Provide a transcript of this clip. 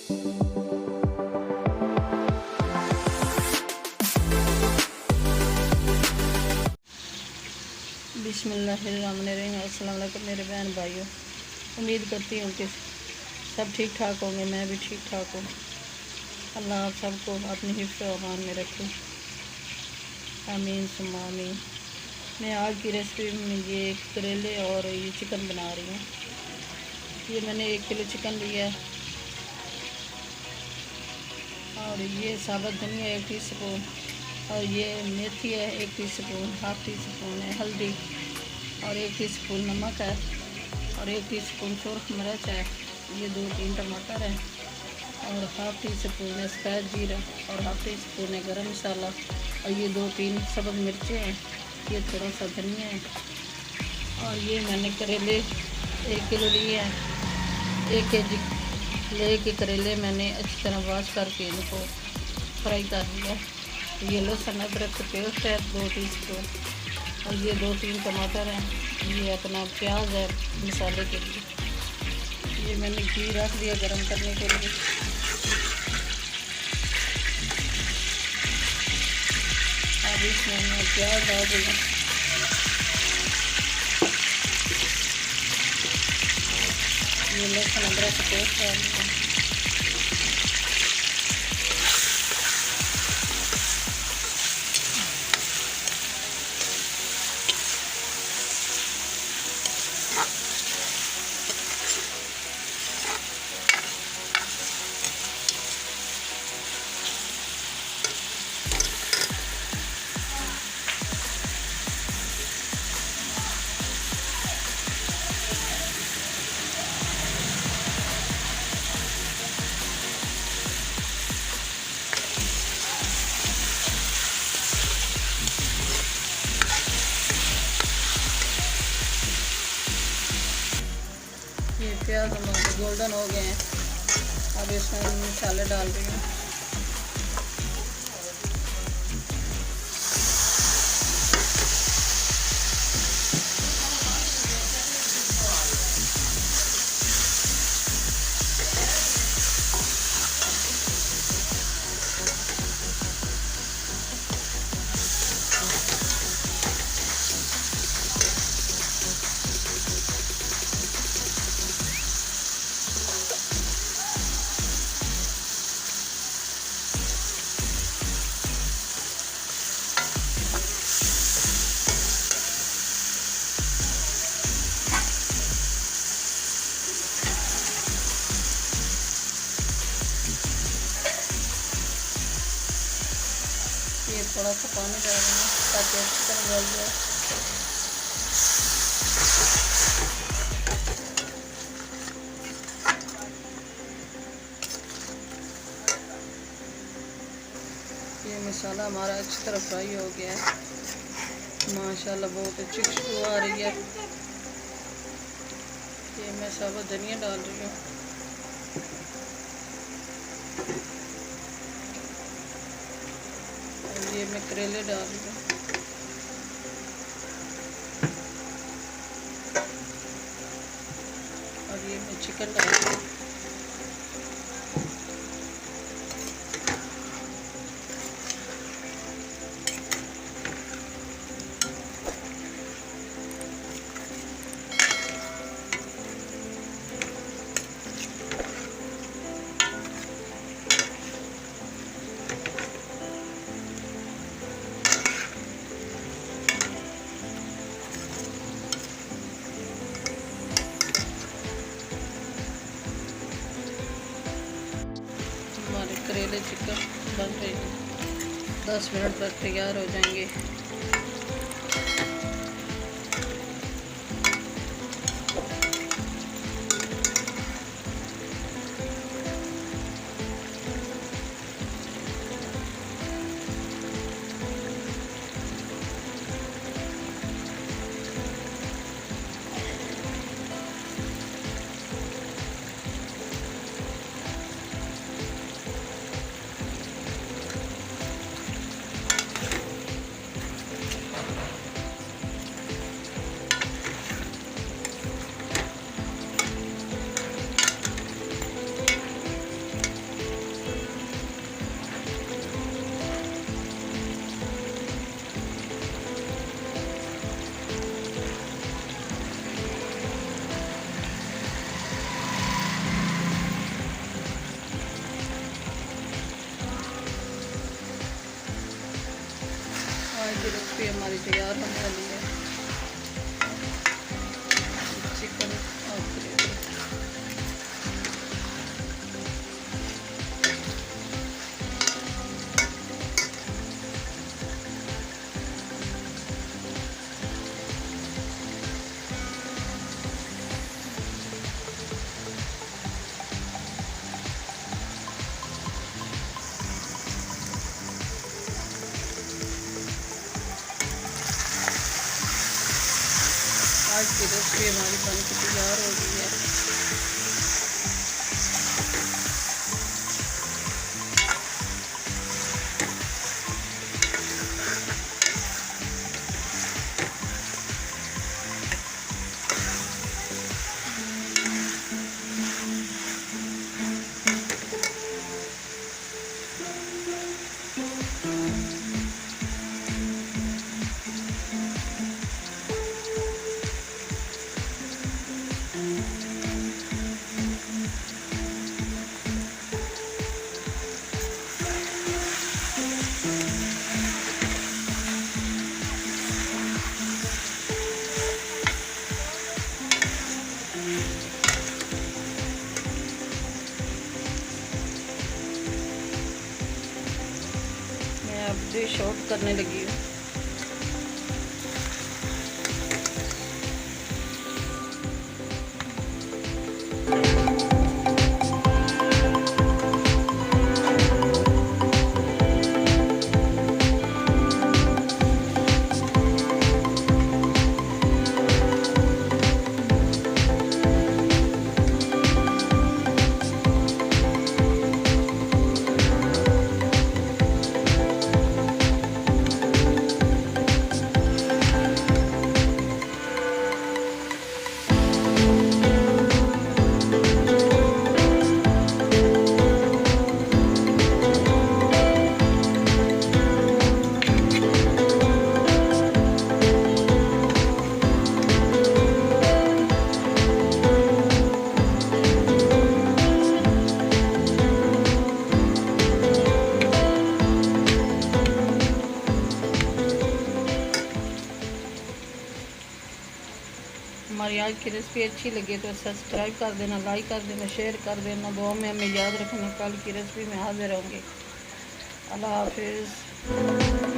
बिस्मिल्लाहिर्रहमानिर्रहीम। अस्सलाम वालेकुम मेरे बहन भाइयों, उम्मीद करती हूँ कि सब ठीक ठाक होंगे। मैं भी ठीक ठाक हूँ। अल्लाह आप सबको अपनी हिफ्ज़ व अमान में रखे, आमीन सुम्मा आमीन। मैं आज की रेसिपी में ये करेले और ये चिकन बना रही हूँ। ये मैंने 1 किलो चिकन लिया है और ये साबुत धनिया 1 टीस्पून, और ये मेथी है 1 टीस्पून, हाफ टी स्पून है हल्दी, और 1 टीस्पून नमक है, और 1 टीस्पून सुरख मिर्च है। ये 2-3 टमाटर है, और हाफ टी स्पून है सफ़ेद जीरा, और हाफ टी स्पून है गरम मसाला, और ये 2-3 सब्ज़ मिर्चें हैं। ये थोड़ा सा धनिया है, और ये मैंने करेले 1 किलो लिए हैं। 1 केजी ले के करेले मैंने अच्छी तरह वॉश करके इनको फ्राई कर लिया। ये लहसुन अदरक का पेस्ट है 2 टीस्पून, और ये 2-3 टमाटर हैं। ये अपना प्याज है मसाले के लिए। ये मैंने घी रख दिया गरम करने के लिए। अब इसमें मैं प्याज डाल दूँगा। ये लहसुन अदरक का पेस्ट डाल दूँगा। ये प्याज हमारे गोल्डन हो गए हैं। अब इसमें मसाले डाल रही हूँ। ये थोड़ा सा पानी डाल देना ताकि अच्छी तरह गल जाए। ये मसाला हमारा अच्छी तरह फ्राई हो गया है। माशाल्लाह बहुत अच्छी खुशबू आ रही है। ये मैं साबुत धनिया डाल रही हूँ। ये मैं करेले डाल रही हूँ। और ये मैं चिकन डाल रही हूँ। हमारे करेले चिकन बन रहे हैं। 10 मिनट तक तैयार हो जाएंगे। रेसिपी हमारी तैयार होने वाली है। चिकन और ग्रेवी। आज की रेसिपी हमारी बनकर तैयार हो गई है। मैं अब डिश आउट करने लगी हूँ। हमारी आज की रेसिपी अच्छी लगी तो सब्सक्राइब कर देना, लाइक कर देना, शेयर कर देना। दुआ में हमें याद रखना। कल की रेसिपी में हाजिर होंगे। अल्लाह हाफिज़।